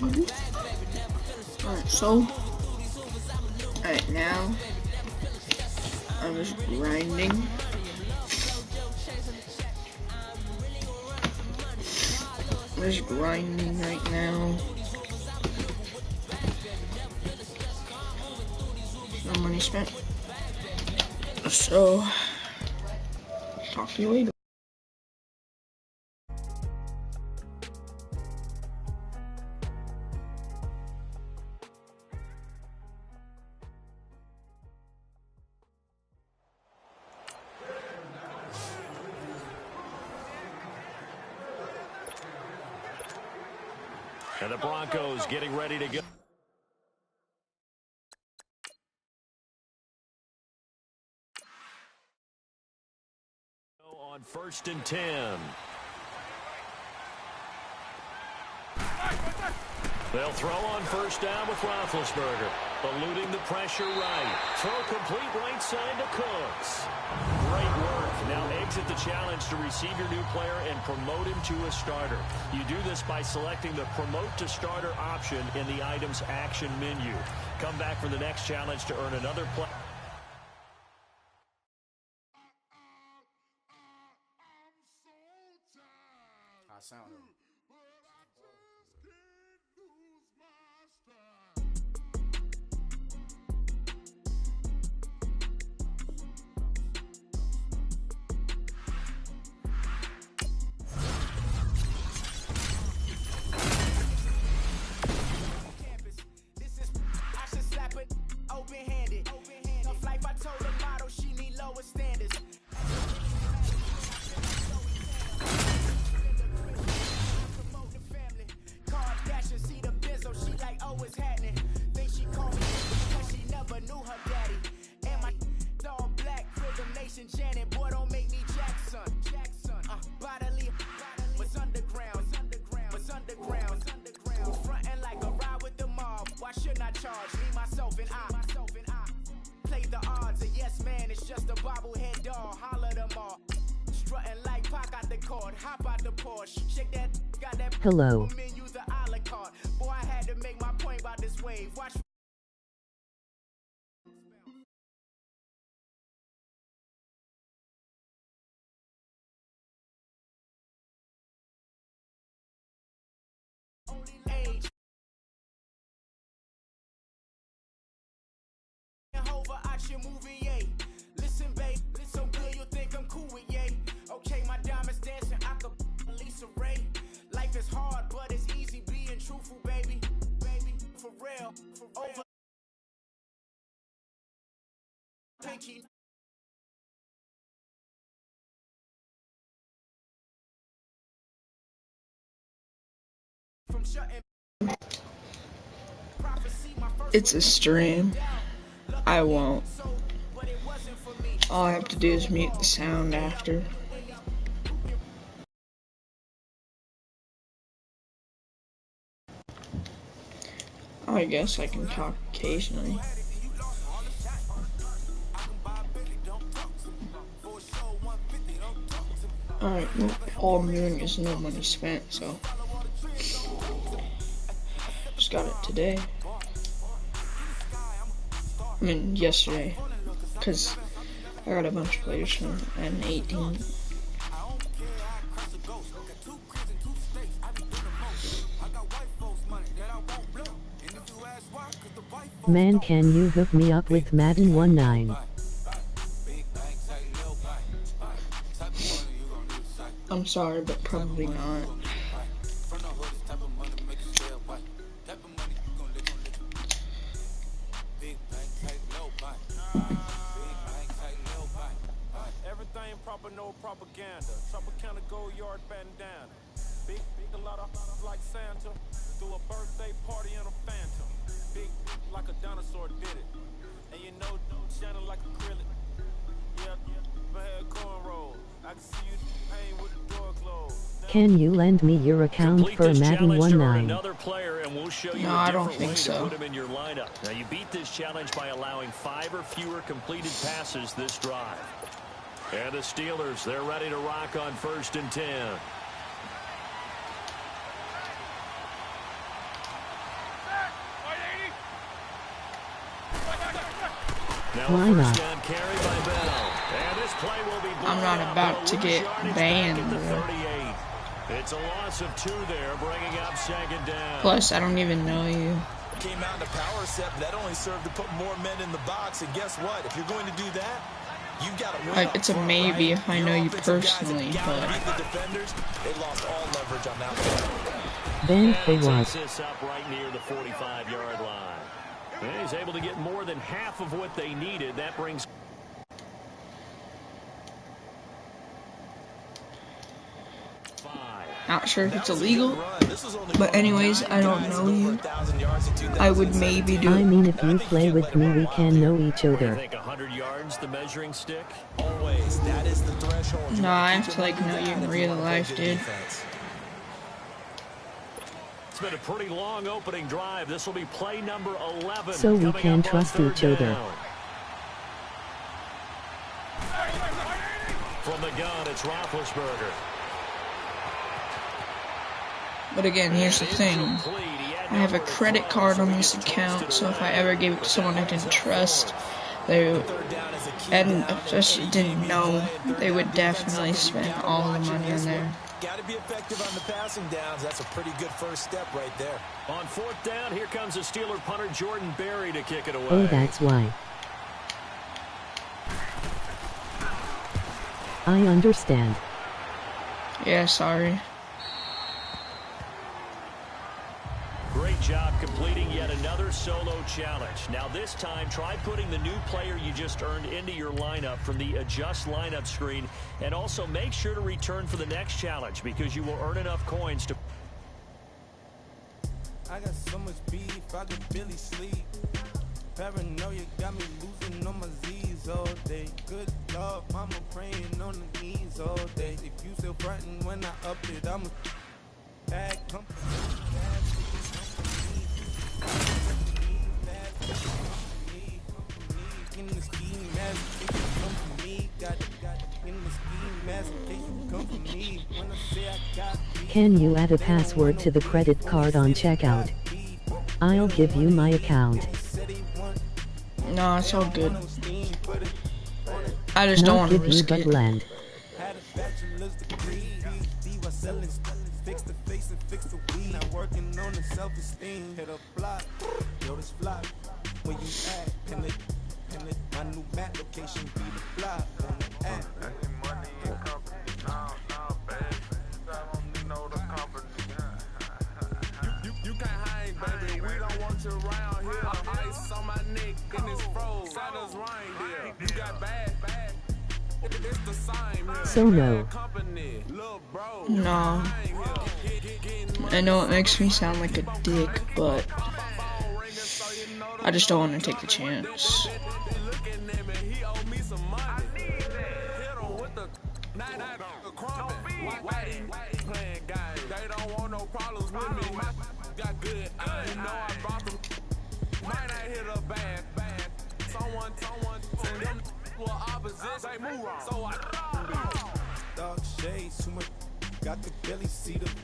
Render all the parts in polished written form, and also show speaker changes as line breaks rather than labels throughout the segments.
Alright, so now I'm just grinding. I'm just grinding right now. No money spent. So talk to you later.
And the Broncos getting ready to go. On 1st and 10. They'll throw on 1st down with Roethlisberger. Eluding the pressure right. Throw complete right side to Cooks. Great work. Now exit the challenge to receive your new player and promote him to a starter. You do this by selecting the promote to starter option in the item's action menu. Come back for the next challenge to earn another play.
I sound it.
Hello.
Listen, babe, so good you think I'm cool with yay. Okay, my diamonds dancing, I could Lisa Ray. Life is hard, but it's easy being truthful, baby. Baby, for real, over. Pinky. From shutting.
It's a stream. I won't. All I have to do is mute the sound after. I guess I can talk occasionally. Alright, well, all I'm doing is no money spent, so just got it today. I mean, yesterday, because I got a bunch of players from Madden 18.
Man, can you hook me up with Madden 19?
I'm sorry, but probably not.
Everything proper, no propaganda. Tropicana gold yard bandana. Big, a lot of like Santa. Threw a birthday party in a phantom. Big like a dinosaur did it. And you know, shining like acrylic. Yeah, my head cornrow. I can see you pain with the door closed.
Can you lend me your account for Madden 19?
No, I don't think so.
Put him in your lineup. Now you beat this challenge by allowing 5 or fewer completed passes this drive. And the Steelers, they're ready to rock on 1st and 10. Now
Why
a
not?
first down carry by Bell. And this play will be blown
I'm not
up.
about to
They'll
get
lose yardage
banned,
back at the
bro.
38. It's a loss of 2 there, bringing up second down.
Plus, I don't even know you.
Came out in a power set, but that only served to put more men in the box. And guess what? If you're going to do that, you've got to win.
Like, it's a maybe if I know you personally, but
beat the defenders. They lost all leverage on that one.
Then they
And
was.
takes this up right near the 45-yard line. And he's able to get more than half of what they needed. That brings...
not sure if it's illegal. But anyways, I don't know you. I would maybe do
I
it.
mean, if you play with me, we can know each
I
other.
think 100 yards, the measuring stick.
Always. That is the threshold.
No, I have to, like, know you in real life, dude.
It's been a pretty long opening drive. This will be play number 11.
So we
coming
can
up on
trust
third
each other.
down. From the gun, it's Roethlisberger.
But again, here's the thing. I have a credit card on this account, so if I ever gave it to someone I didn't trust, they and especially didn't know, they would definitely spend all the money on there.
Got to be effective on the passing downs. That's a pretty good first step right there.
On fourth down, here comes the Steeler punter Jordan Berry to kick it away.
Oh, that's why. I understand.
Yeah, sorry.
Great job completing yet another solo challenge. Now this time, try putting the new player you just earned into your lineup from the adjust lineup screen, and also make sure to return for the next challenge because you will earn enough coins to...
I got so much beef, I could barely sleep. Paranoia got me losing on my Z's all day. Good Lord, mama praying on the knees all day. If you still frontin' when I up it, I'm a bad company. In the scheme, as if you come for me, got in the scheme, as if you come for me. When I say I got
Can you add a password to the credit card on checkout? I'll give you my account.
No, it's all good. I just don't
Not
want to
give you
risk
but
it.
lend.
had a bachelor's degree. PhD was selling fix the face and fix the weed. Now working on the self-esteem. Hit a block, yo, this block. Where you at? Pin it. My new map location be the block on the app.
You can't hang, baby. We don't want you around here. Ice on my neck and it's froze. Santa's reindeer. You got bad. It's the same here.
So no.
Company, little bro.
No. I know it makes me sound like a dick, but I just don't want to take the chance.
Looking at me, he owe me some money. Hit him with the white playing games. They don't want no problems with me. Got good. You know I brought them. Might not hit a bad. Someone, and them were opposites. They move wrong. So I
Dark shades, too much. Got the belly see them.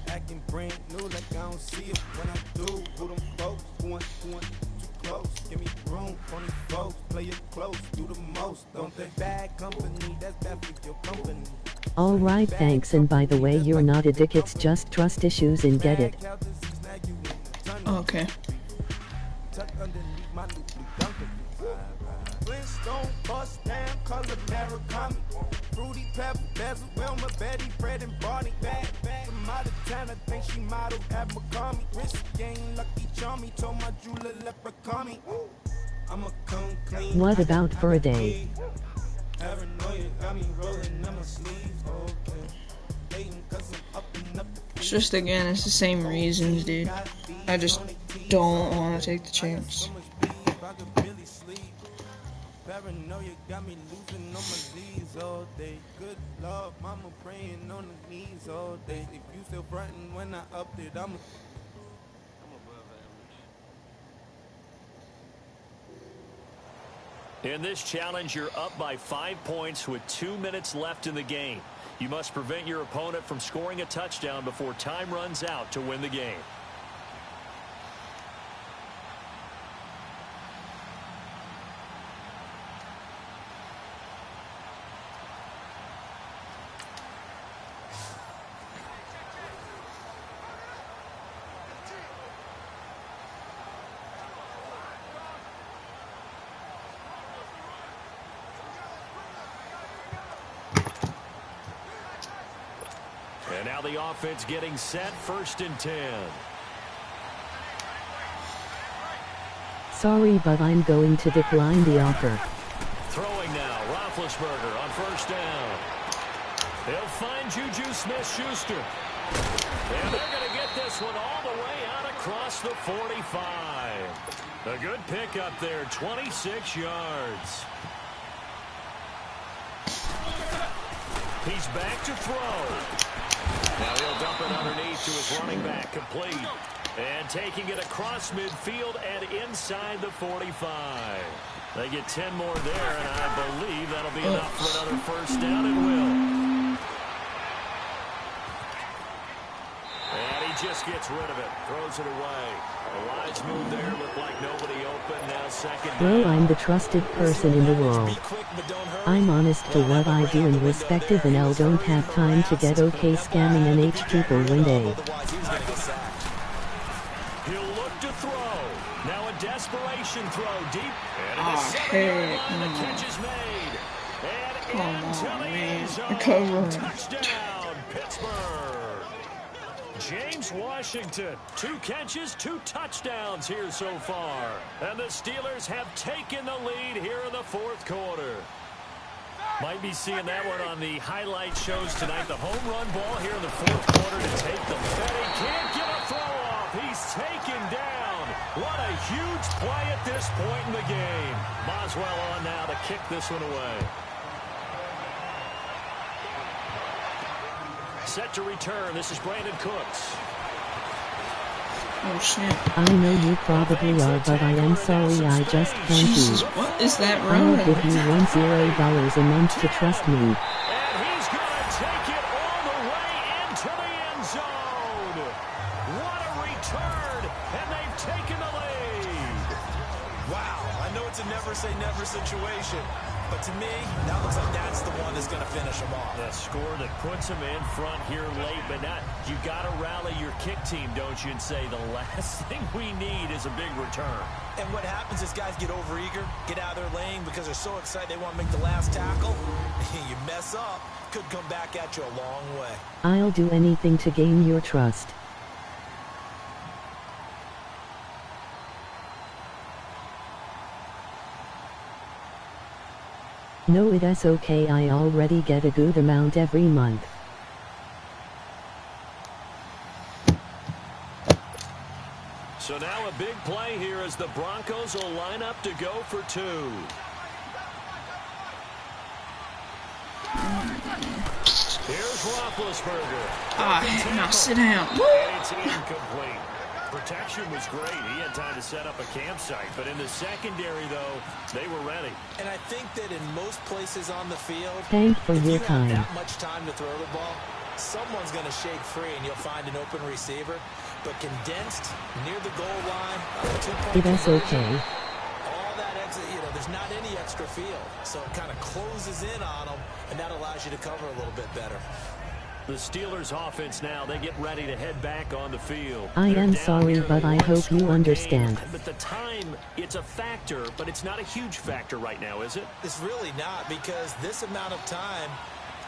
Acting brand new like I don't see it. When I do, who them folks? Who too close? Give me room for these folks. Play it close, do the most. Don't they? Bad company, that's bad for your company.
Alright, thanks, and by the way, you're not a dick, it's just trust issues and get it.
Okay.
Tuck underneath my new blue Dunkin'. Flintstone, bust down, color Murakami. Fruity pepper, bezel, Wilma, Betty, Fred, and Barney. Bad, from out of town, I think she modeled at McCarmy. Wrist game, lucky charmy, told my jeweler leprechaun me. I'ma come clean.
What about for a day?
Paranoia got me rolling on my sleeves, okay. Hating 'cause I'm up and up.
It's just, again, it's the same reasons, dude. I just don't want to take the chance.
Paranoia got me losing on my Z's all day. Good Lord, mama praying on the knees all day. If you still frontin' when I up it, I'm above average.
In this challenge, you're up by 5 points with 2 minutes left in the game. You must prevent your opponent from scoring a touchdown before time runs out to win the game. Now the offense getting set, 1st and 10.
Sorry, but I'm going to decline the offer.
Throwing now, Roethlisberger on 1st down. They'll find Juju Smith-Schuster. And they're going to get this one all the way out across the 45. A good pick up there, 26 yards. He's back to throw. Now he'll dump it underneath to his running back, complete. And taking it across midfield and inside the 45. They get 10 more there, and I believe that'll be enough for another 1st down. It will. And he just gets rid of it, throws it away. A wise move there, looked like nobody open. Now 2nd down.
Well, I'm the trusted person in the world. I'm honest to what I do and respective, and I don't have time to get okay scamming an H people when they.
He'll look to throw. Now a desperation throw deep. And the catch is made. And into the end zone. Touchdown, Pittsburgh. James Washington, 2 catches, 2 touchdowns here so far. And the Steelers have taken the lead here in the 4th quarter. Might be seeing that one on the highlight shows tonight. The home run ball here in the 4th quarter to take them. And he can't get a throw off. He's taken down. What a huge play at this point in the game. Boswell on now to kick this one away. Set to return. This is Brandon Cooks.
Oh, shit.
I know you probably are, but I am sorry, I just can't
Jesus,
do.
what is that
I'll
road?
give you $10 a month to trust me.
And he's going to take it all the way into the end zone. What a return, and they've taken the lead.
Wow, I know it's a never-say-never situation, but to me, that looks like that's the one that's going to finish them off.
The score that puts them in front here late, but not. You got to rally your kick team, don't you, and say the last thing we need is a big return.
And what happens is guys get overeager, get out of their lane because they're so excited they want to make the last tackle. You mess up, could come back at you a long way.
I'll do anything to gain your trust. No, it's okay, I already get a good amount every month.
So now a big play here as the Broncos will line up to go for 2. Here's Roethlisberger.
Now sit down.
And it's incomplete. Protection was great. He had time to set up a campsite. But in the secondary, though, they were ready.
And I think that in most places on the field,
Thanks for your
if you
time.
have that much time to throw the ball, someone's going to shake free and you'll find an open receiver. But condensed, near the goal line,
It's okay.
all that exit, there's not any extra field. So it kind of closes in on them, and that allows you to cover a little bit better.
The Steelers offense now, they get ready to head back on the field.
I
They're
am
down
sorry,
here in
but
a
I hope you
one-score
understand.
game. But the time, it's a factor, but it's not a huge factor right now, is it?
It's really not, because this amount of time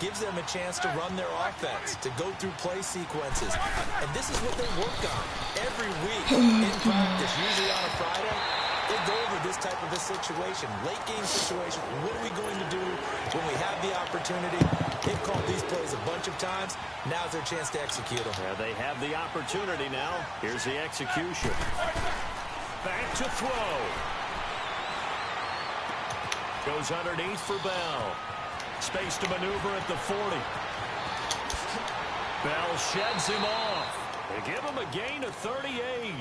gives them a chance to run their offense, to go through play sequences. And this is what they work on every week in practice, usually on a Friday. They go over this type of a situation, late game situation. What are we going to do when we have the opportunity? They've called these plays a bunch of times. Now's their chance to execute them.
Yeah, they have the opportunity now. Here's the execution. Back to throw. Goes underneath for Bell. Space to maneuver at the 40. Bell sheds him off. They give him a gain of 38.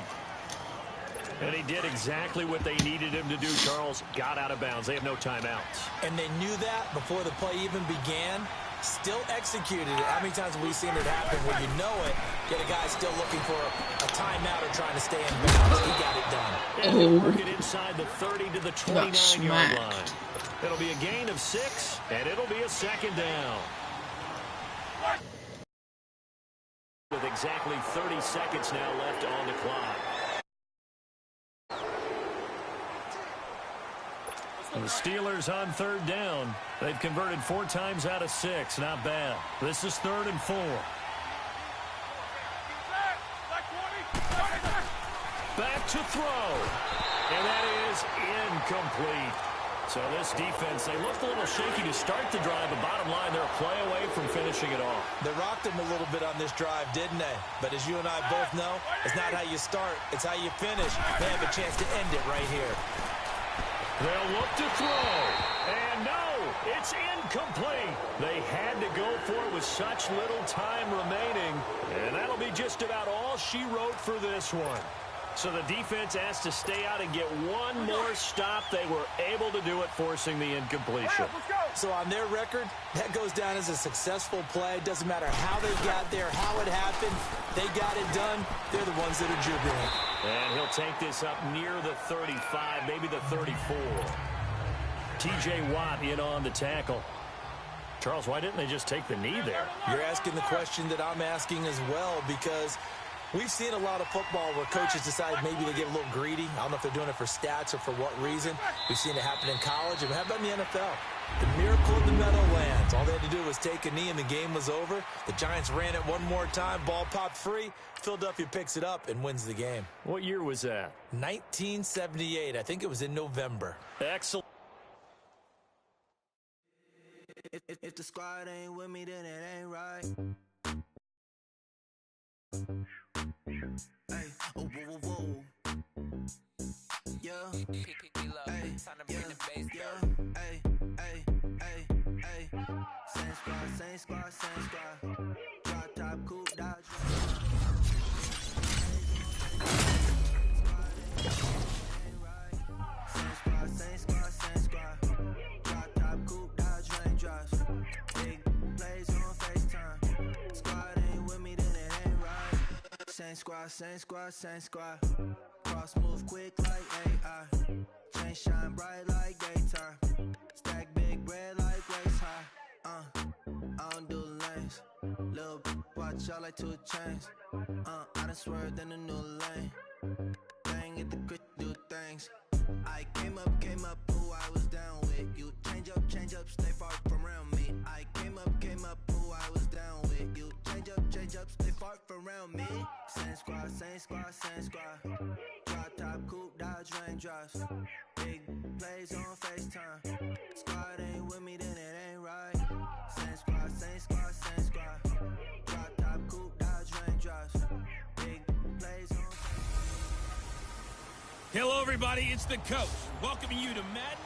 And he did exactly what they needed him to do, Charles. Got out of bounds. They have no timeouts.
And they knew that before the play even began. Still executed it. How many times have we seen it happen where you know it, yet a guy's still looking for a timeout or trying to stay in bounds? He got it done.
And they'll work it inside the 30 to the 29-yard line. It'll be a gain of 6, and it'll be a 2nd down. With exactly 30 seconds now left on the clock. The Steelers on 3rd down. They've converted 4 times out of 6. Not bad. This is 3rd and 4. back to throw. And that is incomplete. So this defense, they looked a little shaky to start the drive, but bottom line, they're a play away from finishing it off.
They rocked him a little bit on this drive, didn't they? But as you and I both know, it's not how you start, it's how you finish. They have a chance to end it right here.
They'll look to throw. And no, it's incomplete. They had to go for it with such little time remaining. And that'll be just about all she wrote for this one. So the defense has to stay out and get one more stop. They were able to do it, forcing the incompletion.
So on their record, that goes down as a successful play. Doesn't matter how they got there, how it happened. They got it done. They're the ones that are jubilant.
And he'll take this up near the 35, maybe the 34. T.J. Watt in on the tackle. Charles, why didn't they just take the knee there?
You're asking the question that I'm asking as well, because we've seen a lot of football where coaches decide maybe they get a little greedy. I don't know if they're doing it for stats or for what reason. We've seen it happen in college. And how about in the NFL? The miracle of the Meadowlands. All they had to do was take a knee and the game was over. The Giants ran it one more time. Ball popped free. Philadelphia picks it up and wins the game.
What year was that?
1978. I think it was in November.
Excellent.
If the squad ain't with me, then it ain't right. Hey, oh, whoa, whoa, whoa. Yeah. Hey, yeah. Hey, hey, hey, hey. Same squad, same squad, same squad. Drop top, coupe, dodge. Same squad, same squad, same squad. Drop top, coupe, dodge, raindrops. Big plays on FaceTime. Squad ain't with me, then it ain't right. Same squad, same squad, same squad. Cross move quick like AI. Chain shine bright like daytime. Stack big bread like waist high. I don't do lanes. Little watch out like 2 chains. I done swerved in a new lane. Bang at the grit, do things. I came up, who I was down with. You change up, stay far from around me. I came up, who I was down with. You change up, stay far from around me. Same squad, same squad, same squad. Drop top, coupe, dodge, raindrops. Big plays on FaceTime. Squad ain't with me, then it ain't right. Same squad, same squad, same squad. Drop top, coupe, dodge, raindrops. Big plays on.
Hello, everybody. It's the coach welcoming you to Madden.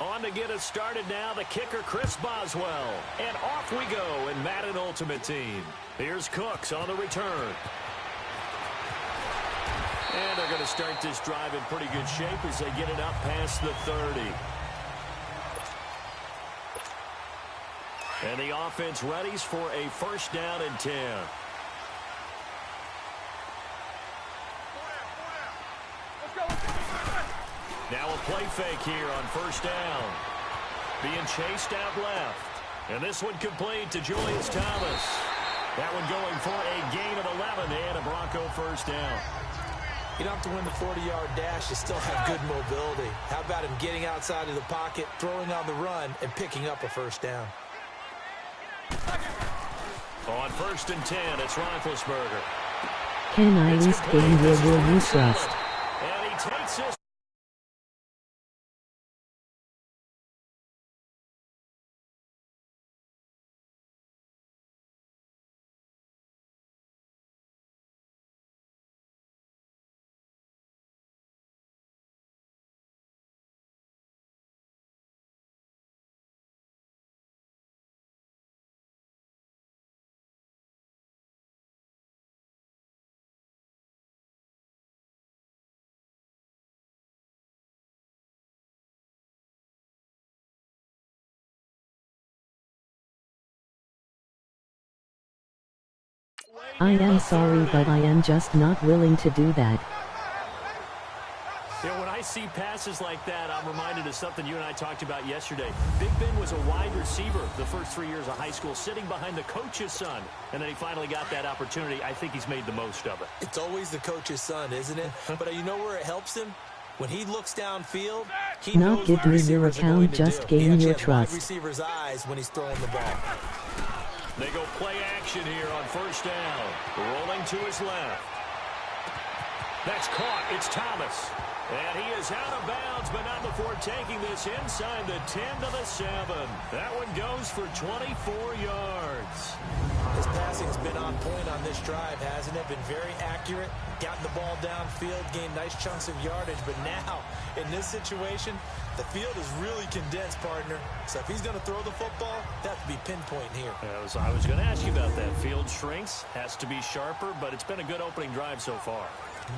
On to get us started now, the kicker, Chris Boswell. And off we go in Madden Ultimate Team. Here's Cooks on the return. And they're going to start this drive in pretty good shape as they get it up past the 30. And the offense readies for a first down and 10. Now a play fake here on first down. Being chased out left. And this one complete to Julius Thomas. That one going for a gain of 11 and a Bronco first down.
You don't have to win the 40-yard dash. You still have good mobility. How about him getting outside of the pocket, throwing on the run, and picking up a first down?
On first and 10, it's Roethlisberger.
Can I risk game where will you trust?
And he takes this.
I am sorry, but I am just not willing to do that.
You know, when I see passes like that, I'm reminded of something you and I talked about yesterday. Big Ben was a wide receiver the first 3 years of high school, sitting behind the coach's son, and then he finally got that opportunity. I think he's made the most of it.
It's always the coach's son, isn't it? But you know where it helps him? When he looks downfield, he
Not
knows
give
what
me your
receivers are going
account,
to
just
do. He
gain
actually
your
has wide
trust.
receiver's eyes when he's throwing the ball.
They go play action here on first down. Rolling to his left. That's caught. It's Thomas. And he is out of bounds, but not before taking this inside the 10 to the 7. That one goes for 24 yards.
His passing's been on point on this drive, hasn't it? Been very accurate, gotten the ball downfield, gained nice chunks of yardage. But now, in this situation, the field is really condensed, partner. So if he's going to throw the football, that would be pinpoint here.
I was going to ask you about that. Field shrinks, has to be sharper, but it's been a good opening drive so far.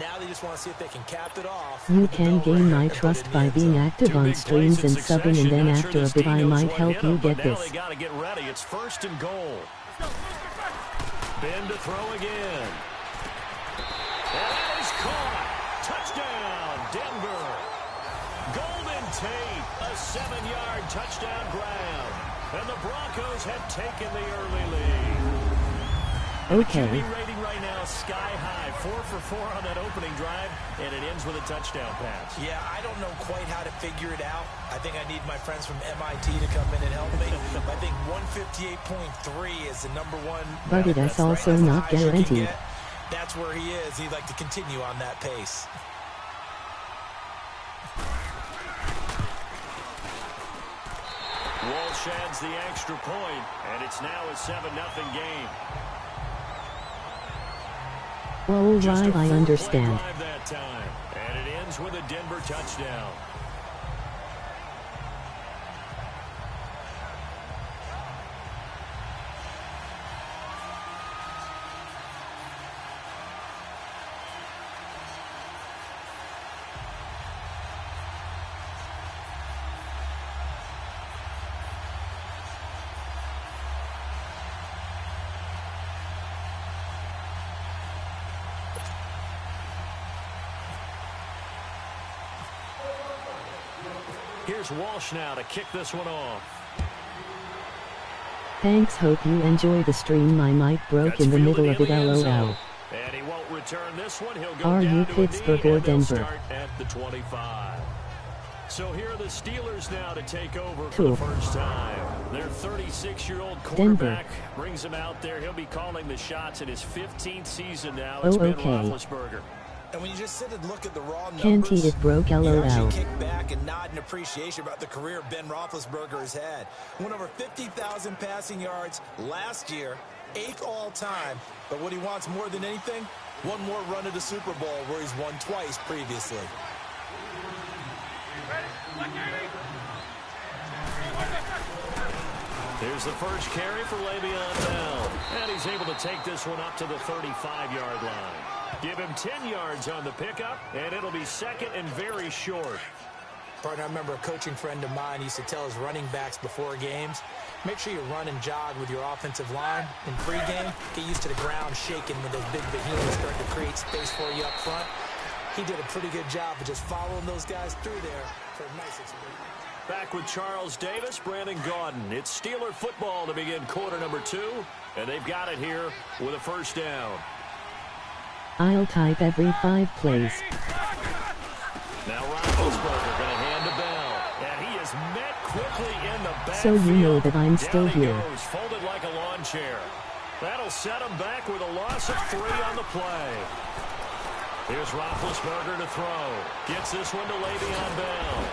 Now they just want to see if they can cap it off.
You can gain my trust by being active on streams and subbing, and then after a bit I might help you get this.
They got to get ready. It's first and goal. Ben to throw again. And that is caught. Touchdown, Denver. Golden Tate, a 7-yard touchdown grab. And the Broncos have taken the early lead.
Okay.
QB rating right now sky high. 4 for 4 on that opening drive, and it ends with a touchdown pass.
Yeah, I don't know quite how to figure it out. I think I need my friends from MIT to come in and help me. I think 158.3 is the number one.
But that's also
right,
not guaranteed.
That's where he is. He'd like to continue on that pace.
Walsh adds the extra point, and it's now a 7-0 game.
Well, right, I understand.
That time, and it ends with a Denver touchdown. Here's Walsh now to kick this one off.
Thanks, hope you enjoy the stream. My mic broke in the middle of it, lol.
And he won't return this one. He'll go
Are
down
you
to
Pittsburgh
a knee,
or
and they'll
Denver?
start at the 25. So here are the Steelers now to take over for
Cool.
the first time. Their 36-year-old
Denver.
quarterback brings him out there. He'll be calling the shots in his 15th season now.
Oh,
It's Ben
okay.
Roethlisberger.
And when you just sit and look at the raw numbers,
Can't eat it, broke,
you
lol.
actually kick back and nod in appreciation about the career Ben Roethlisberger has had. Went over 50,000 passing yards last year, 8th all-time. But what he wants more than anything, one more run at the Super Bowl where he's won twice previously.
Here's the first carry for Le'Veon Bell. And he's able to take this one up to the 35-yard line. Give him 10 yards on the pickup, and it'll be second and very short.
Partner, I remember a coaching friend of mine used to tell his running backs before games, make sure you run and jog with your offensive line in pregame. Get used to the ground shaking when those big behemoths start to create space for you up front. He did a pretty good job of just following those guys through there for a nice experience.
Back with Charles Davis, Brandon Gaudin. It's Steeler football to begin quarter number 2, and they've got it here with a first down.
I'll type every 5 plays.
Now Roethlisberger going to hand to Bell, and he is met quickly in the backfield.
So you know that I'm still
Down he
here.
goes, folded like a lawn chair. That'll set him back with a loss of 3 on the play. Here's Roethlisberger to throw. Gets this one to Le'Veon Bell.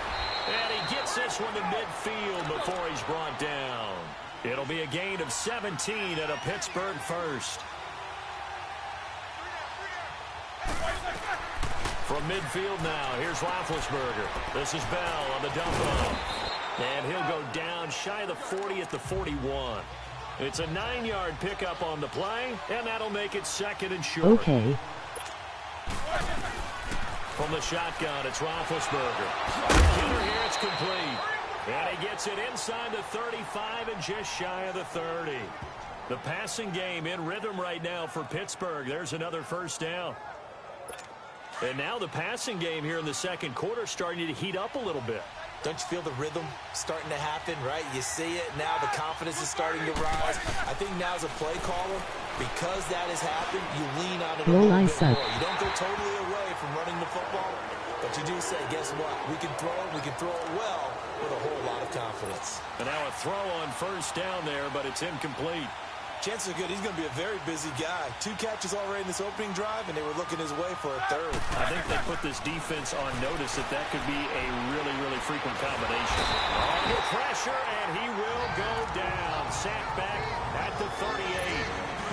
And he gets this one to midfield before he's brought down. It'll be a gain of 17 and a Pittsburgh first. From midfield now, here's Roethlisberger. This is Bell on the dump off. And he'll go down shy of the 40 at the 41. It's a 9-yard pickup on the play, and that'll make it second and short.
Okay.
From the shotgun, it's Roethlisberger. Killer here, it's complete. And he gets it inside the 35 and just shy of the 30. The passing game in rhythm right now for Pittsburgh. There's another first down. And now the passing game here in the second quarter starting to heat up a little bit.
Don't you feel the rhythm starting to happen, right? You see it now, the confidence is starting to rise. I think now as a play caller, because that has happened, you lean on it a little bit more. You don't go totally away from running the football, but you do say, guess what? We can throw it well with a whole lot of confidence.
And now a throw on first down there, but it's incomplete.
Chances are good he's going to be a very busy guy. 2 catches already in this opening drive, and they were looking his way for a 3rd.
I think they put this defense on notice that could be a really, really frequent combination. Under pressure, and he will go down. Sacked back at the 38.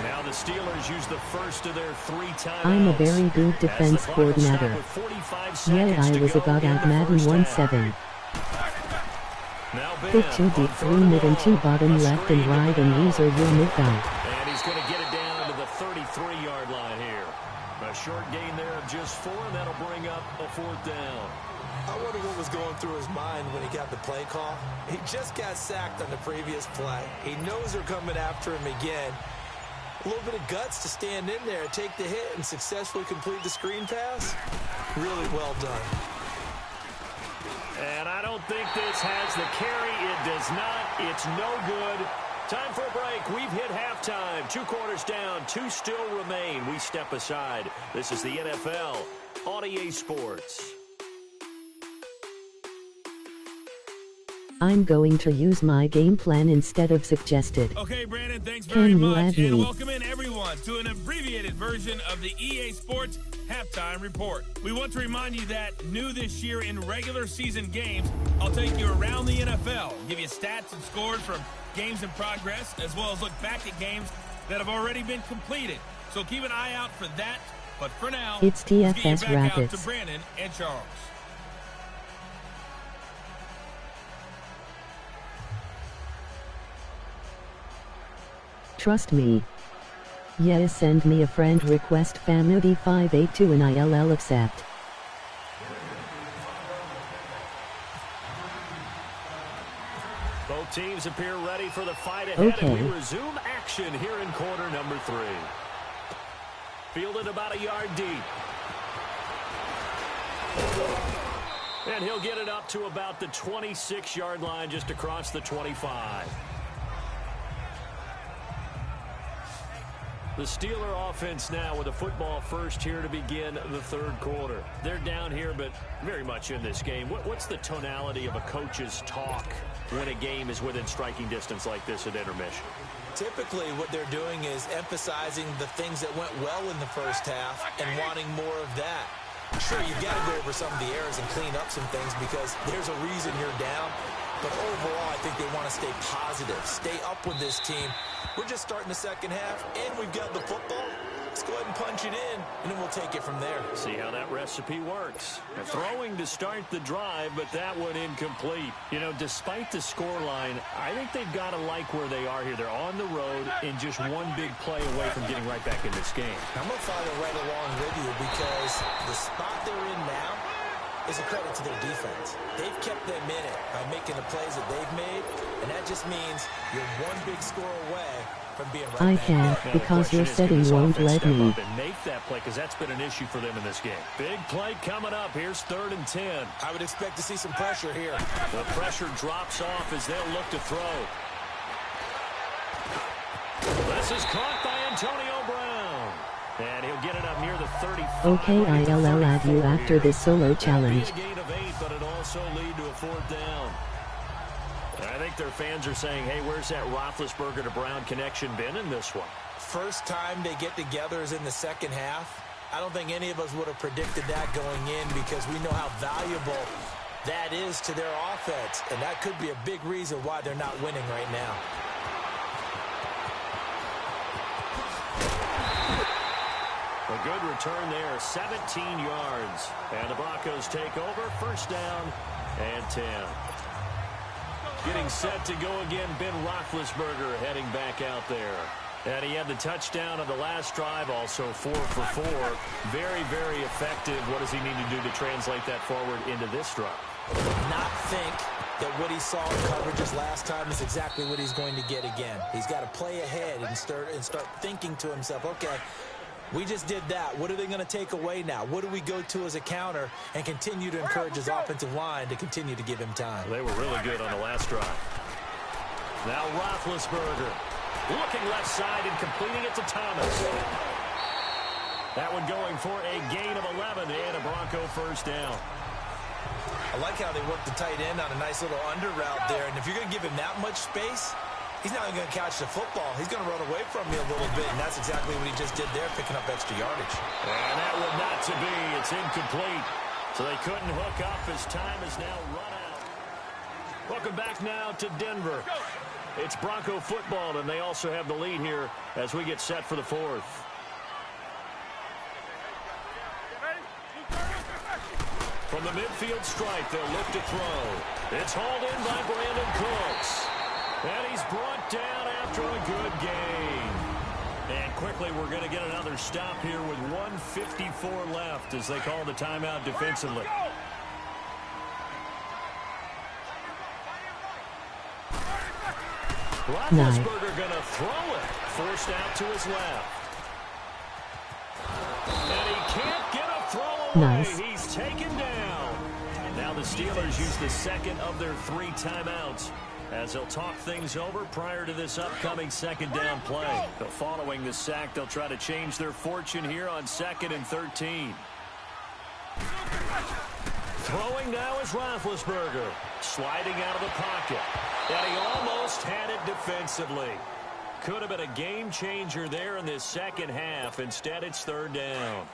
Now the Steelers use the first of their 3 timeouts.
I'm a very good defense coordinator. Yeah, I was a god at Madden 1-7. Put 2 deep, 3 mid and 2 bottom left and right and user your mid guy.
And he's going to get it down to the 33-yard line here. A short gain there of just 4, and that'll bring up a 4th down.
I wonder what was going through his mind when he got the play call. He just got sacked on the previous play. He knows they're coming after him again. A little bit of guts to stand in there, take the hit, and successfully complete the screen pass. Really well done.
And I don't think this has the carry. It does not. It's no good. Time for a break. We've hit halftime. 2 quarters down. 2 still remain. We step aside. This is the NFL on EA Sports.
I'm going to use my game plan instead of suggested.
Okay, Brandon, thanks very
Can you
much.
add
And
me?
welcome in everyone to an abbreviated version of the EA Sports Halftime Report. We want to remind you that new this year in regular season games, I'll take you around the NFL, give you stats and scores from games in progress, as well as look back at games that have already been completed. So keep an eye out for that. But for now,
It's
let's get you
TFS
back out
Rabbits.
to Brandon and Charles.
Trust me. Yes, send me a friend request family582 and I'll accept.
Both teams appear ready for the fight ahead,
Okay.
and we resume action here in quarter number 3. Fielded about a yard deep. And he'll get it up to about the 26-yard line, just across the 25. The Steeler offense now with the football first here to begin the 3rd quarter. They're down here, but very much in this game. What's the tonality of a coach's talk when a game is within striking distance like this at intermission?
Typically, what they're doing is emphasizing the things that went well in the first half and wanting more of that. Sure, you've got to go over some of the errors and clean up some things because there's a reason you're down. But overall, I think they want to stay positive, stay up with this team. We're just starting the second half, and we've got the football. Let's go ahead and punch it in, and then we'll take it from there.
See how that recipe works. Throwing to start the drive, but that one incomplete. You know, despite the scoreline, I think they've got to like where they are here. They're on the road and just one big play away from getting right back in this game.
I'm going to follow right along with you because the spot they're in now is a credit to their defense. They've kept them in it by making the plays that they've made, and that just means you're one big score away from being right
I
back
can't
there.
because your setting won't let me.
And make that play because that's been an issue for them in this game. Big play coming up. Here's 3rd and 10.
I would expect to see some pressure here.
The pressure drops off as they'll look to throw. This is caught by Antonio Brown. And he'll get it up near the 35.
Okay, I'll add you after this solo challenge.
It'll be a gain of 8, but it also lead to a 4th down. I think their fans are saying, hey, where's that Roethlisberger to Brown connection been in this one?
First time they get together is in the second half. I don't think any of us would have predicted that going in because we know how valuable that is to their offense, and that could be a big reason why they're not winning right now.
A good return there, 17 yards. And the Broncos take over, 1st down and 10. Getting set to go again, Ben Roethlisberger heading back out there. And he had the touchdown on the last drive, also 4 for 4. Very, very effective. What does he need to do to translate that forward into this drive?
Not think that what he saw in coverages last time is exactly what he's going to get again. He's got to play ahead and start thinking to himself, okay, we just did that. What are they going to take away now? What do we go to as a counter and continue to encourage his offensive line to continue to give him time?
They were really good on the last drive. Now Roethlisberger looking left side and completing it to Thomas. That one going for a gain of 11 and a Bronco 1st down.
I like how they work the tight end on a nice little under route there. And if you're going to give him that much space, He's not even going to catch the football. He's going to run away from me a little bit, and that's exactly what he just did there, picking up extra yardage.
And that would not to be. It's incomplete. So they couldn't hook up as time is now run out. Welcome back now to Denver. It's Bronco football, and they also have the lead here as we get set for the fourth. From the midfield stripe, they'll look to throw. It's hauled in by Brandon Cooks. And he's brought down after a good game. And quickly, we're going to get another stop here with 1:54 left as they call the timeout defensively. Roethlisberger going to throw it. Forced out to his left. And he can't get a throw away.
Nice.
He's taken down. Now the Steelers use the second of their 3 timeouts as they'll talk things over prior to this upcoming second down play. So following the sack, they'll try to change their fortune here on 2nd and 13. Throwing now is Roethlisberger. Sliding out of the pocket. And he almost had it defensively. Could have been a game changer there in this second half. Instead, it's 3rd down.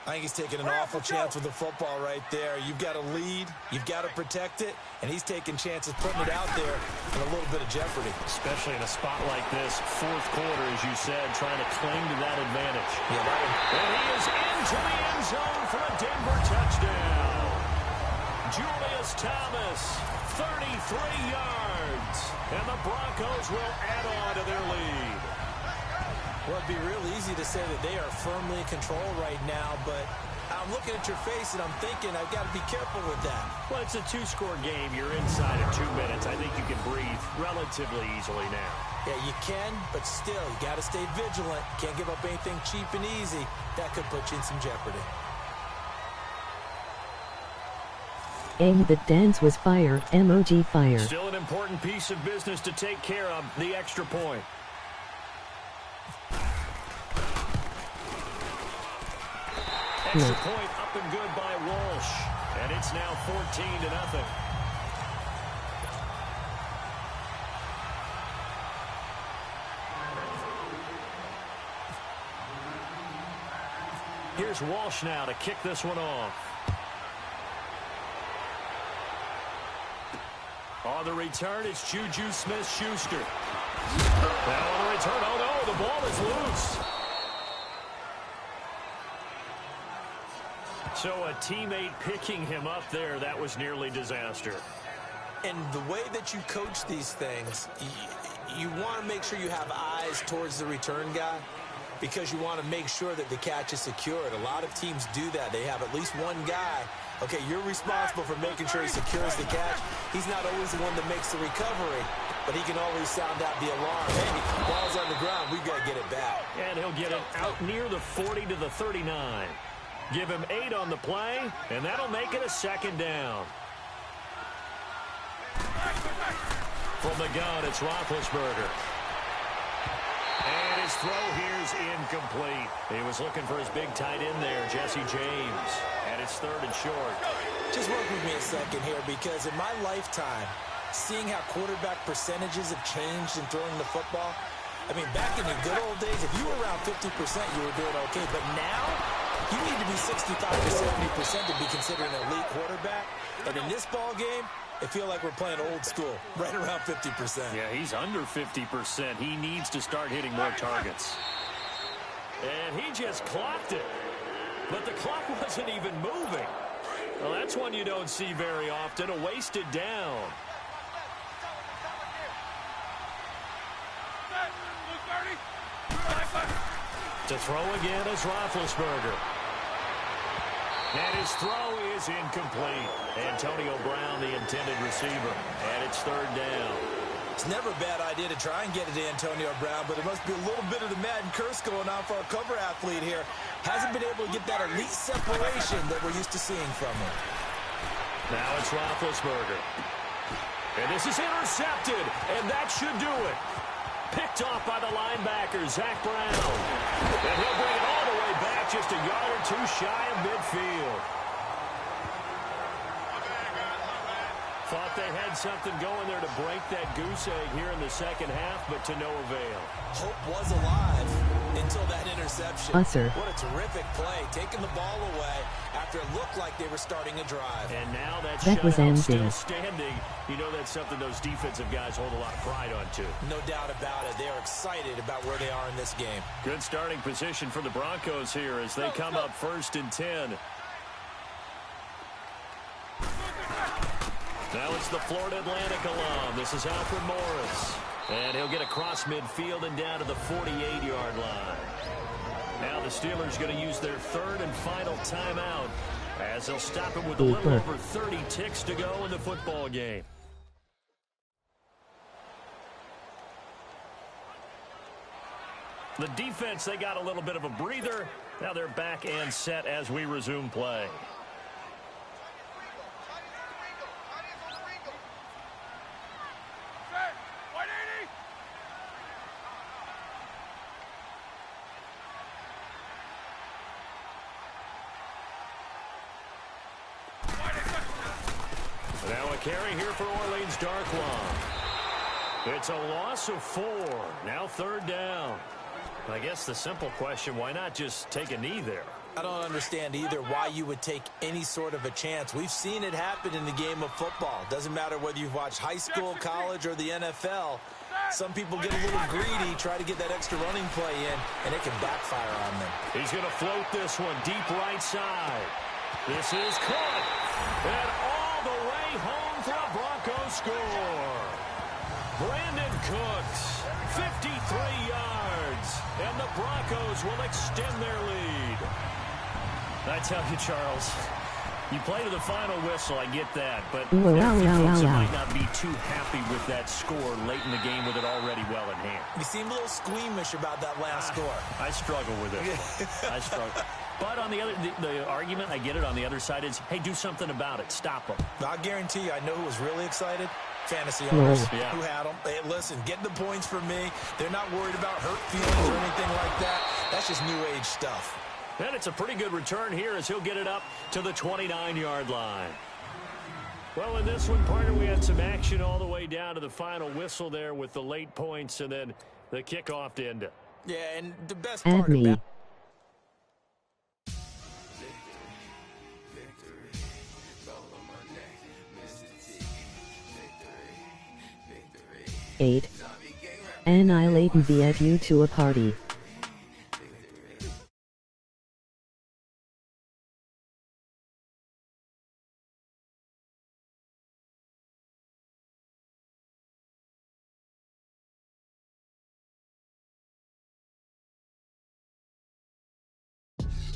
I think he's taking an awful chance with the football right there. You've got to lead, you've got to protect it, and he's taking chances putting it out there in a little bit of jeopardy.
Especially in a spot like this, 4th quarter, as you said, trying to cling to that advantage.
Yeah, that one.
And he is into the end zone for a Denver touchdown. Julius Thomas, 33 yards, and the Broncos will add on to their lead.
Well, it'd be real easy to say that they are firmly in control right now, but I'm looking at your face and I'm thinking I've got to be careful with that.
Well, it's a 2-score game. You're inside of 2 minutes. I think you can breathe relatively easily now.
Yeah, you can, but still, you got to stay vigilant. Can't give up anything cheap and easy. That could put you in some jeopardy.
The dance was fire, emoji fire.
Still an important piece of business to take care of, the extra point. Extra point up and good by Walsh. And it's now 14-0. Here's Walsh now to kick this one off. On the return, it's Juju Smith-Schuster. Now on the return, oh no, the ball is loose. So a teammate picking him up there, that was nearly disaster.
And the way that you coach these things, you want to make sure you have eyes towards the return guy because you want to make sure that the catch is secured. A lot of teams do that. They have at least one guy. Okay, you're responsible for making sure he secures the catch. He's not always the one that makes the recovery, but he can always sound out the alarm. Hey, ball's on the ground. We've got to get it back.
And he'll get it out near the 40 to the 39. Give him 8 on the play, and that'll make it a 2nd down. From the gun, it's Roethlisberger. And his throw here's incomplete. He was looking for his big tight end there, Jesse James. And it's 3rd and short.
Just work with me a second here, because in my lifetime, seeing how quarterback percentages have changed in throwing the football, I mean, back in the good old days, if you were around 50%, you were doing okay. But now, you need to be 65 to 70% to be considered an elite quarterback. And in this ball game, I feel like we're playing old school, right around 50%.
Yeah, he's under 50%. He needs to start hitting more targets. And he just clocked it. But the clock wasn't even moving. Well, that's one you don't see very often, a wasted down. To throw again is Roethlisberger. And his throw is incomplete. Antonio Brown, the intended receiver. And it's 3rd down.
It's never a bad idea to try and get it to Antonio Brown, but it must be a little bit of the Madden curse going on for our cover athlete here. Hasn't been able to get that elite separation that we're used to seeing from him.
Now it's Roethlisberger. And this is intercepted, and that should do it. Picked off by the linebacker, Zach Brown. And he'll bring it all the way back, just a yard or 2 shy of midfield. Thought they had something going there to break that goose egg here in the second half, but to no avail.
Hope was alive until that interception. What a terrific play, taking the ball away after it looked like they were starting a drive.
And now that
was
shutout
empty.
still standing. You know that's something those defensive guys hold a lot of pride on, too.
No doubt about it. They are excited about where they are in this game.
Good starting position for the Broncos here as they come up 1st and 10. Now it's the Florida Atlantic alum. This is Alfred Morris. And he'll get across midfield and down to the 48-yard line. Now the Steelers going to use their 3rd and final timeout as they'll stop it with a little over 30 ticks to go in the football game. The defense, they got a little bit of a breather. Now they're back and set as we resume play. Now a carry here for Orleans Darkwa. It's a loss of 4. Now 3rd down. I guess the simple question, why not just take a knee there?
I don't understand either why you would take any sort of a chance. We've seen it happen in the game of football. Doesn't matter whether you've watched high school, college, or the NFL. Some people get a little greedy, try to get that extra running play in, and it can backfire on them.
He's going to float this one deep right side. This is caught. And all the way home for a Broncos score. Brandon Cooks, 53 yards, and the Broncos will extend their lead. I tell you, Charles, you play to the final whistle, I get that, but there are folks that might not be too happy with that score late in the game with it already well in hand.
You seem a little squeamish about that last score.
I struggle with it. I struggle. But on the other, the argument, I get it, on the other side is, hey, do something about it. Stop them.
I guarantee you, I know who was really excited. Fantasy owners who had them. Hey, listen, get the points for me. They're not worried about hurt feelings or anything like that. That's just new age stuff.
And it's a pretty good return here as he'll get it up to the 29-yard line. Well, in this one, partner, we had some action all the way down to the final whistle there with the late points and then the kickoff to end it.
Yeah, and the best part about
8. Annihilate and invite you to a party.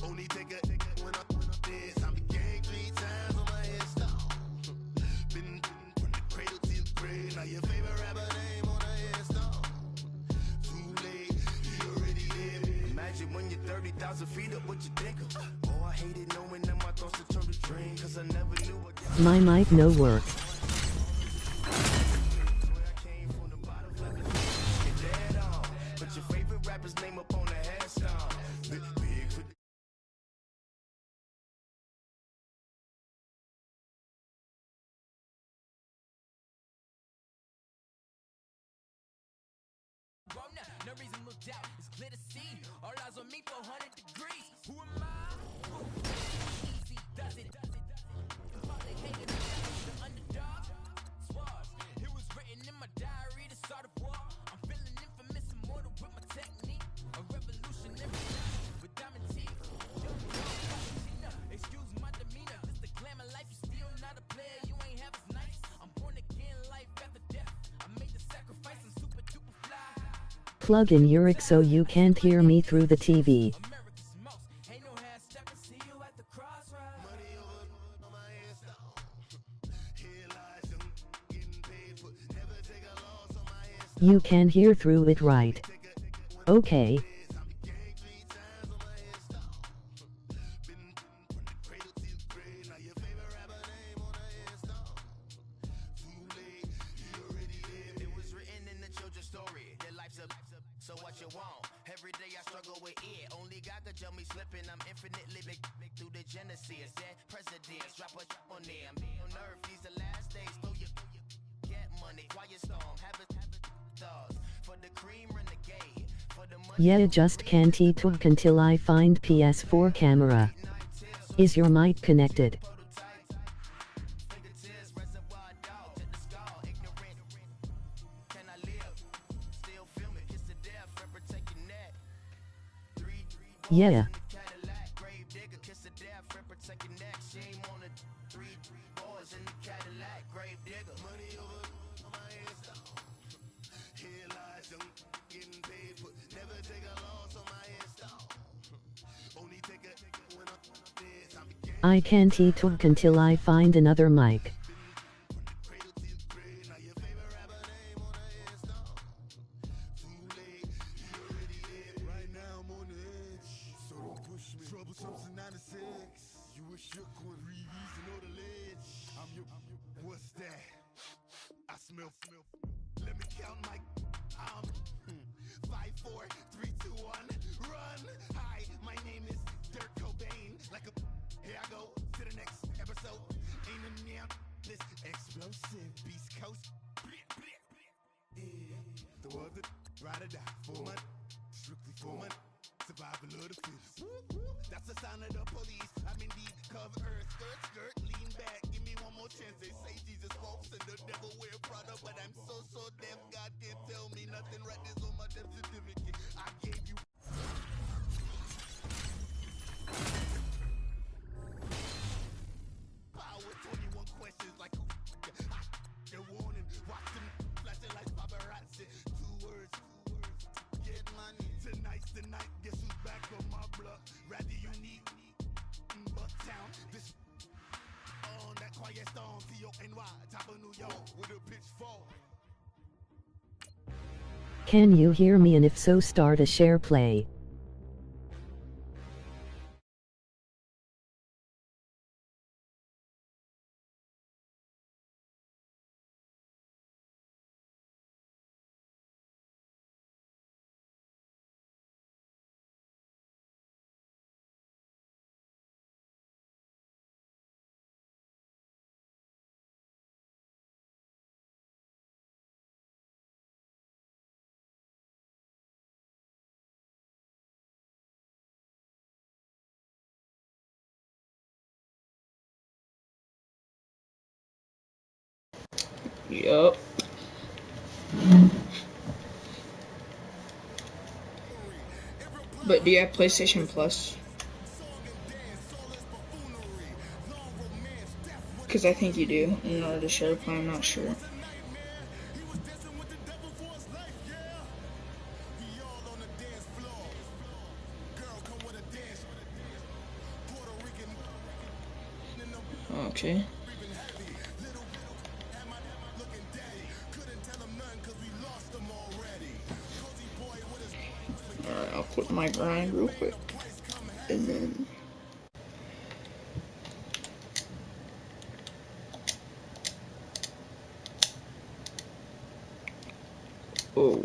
Only take a when I'm dead. I'm gang 3 times on my headstone. Been from the cradle to the grave. Now your favorite rapper name on a headstone. Too late, you already dead. Imagine when you're 30,000 feet up, what you think of? Oh, I hated knowing that my thoughts would turn to dream, cause I never knew what.
My mic no work.
But your favorite rapper's name up on the headstone. Big for
no reason look out, it's clear to see. All eyes on me, 400 degrees. Who am I? Easy does it. Public hanging the underdog. Swars. It was written in my diary to start a war. I'm feeling infamous, immortal with my technique. A revolutionary with diamond teeth. Excuse my demeanor, just the glamour life. You still not a player, you ain't half as nice. I'm born again, life after death. I made the sacrifice, I'm super duper fly.
Plug in Uric so you can't hear me through the TV. You can hear through it, right? Okay.
So what you want? Every day I struggle with it. Only God could tell me slipping. I'm infinitely big through the Genesis. That presidents drop a on them. On earth, these the last days. Throw your
Yeah, just can't talk until I find PS4 camera. Is your mic connected? Yeah. I can't talk until I find another mic.
What's that? I smell. Let me count my. 5, 4, 3, 2, 1, run. Hi, my name is Dirk Cobain. Like a. Here I go to the next episode. Ain't a damn this explosive Beast Coast. The world ride or die. 4 months, strictly 4 months. Survival of the fittest. That's the sign of the police. I'm indeed cover skirt, lean back. Give me one more chance. They say Jesus walks and the devil wear Prada, but I'm so deaf. God can't tell me nothing. Right this on my death certificate. I gave you. Power 21 questions like a warning. Watch them flashing like paparazzi. 2 words. Get money. Tonight's the night. Guess who's back on my block? Rather unique. Bucktown. This on that quiet storm. T-O-N-Y. Top of New York with a pitchfork.
Can you hear me, and if so, start a share play.
Yup. But do you have PlayStation Plus? Because I think you do, in order to share play, I'm not sure. Okay. Alright, I'll put my grind real quick. And then... Oh.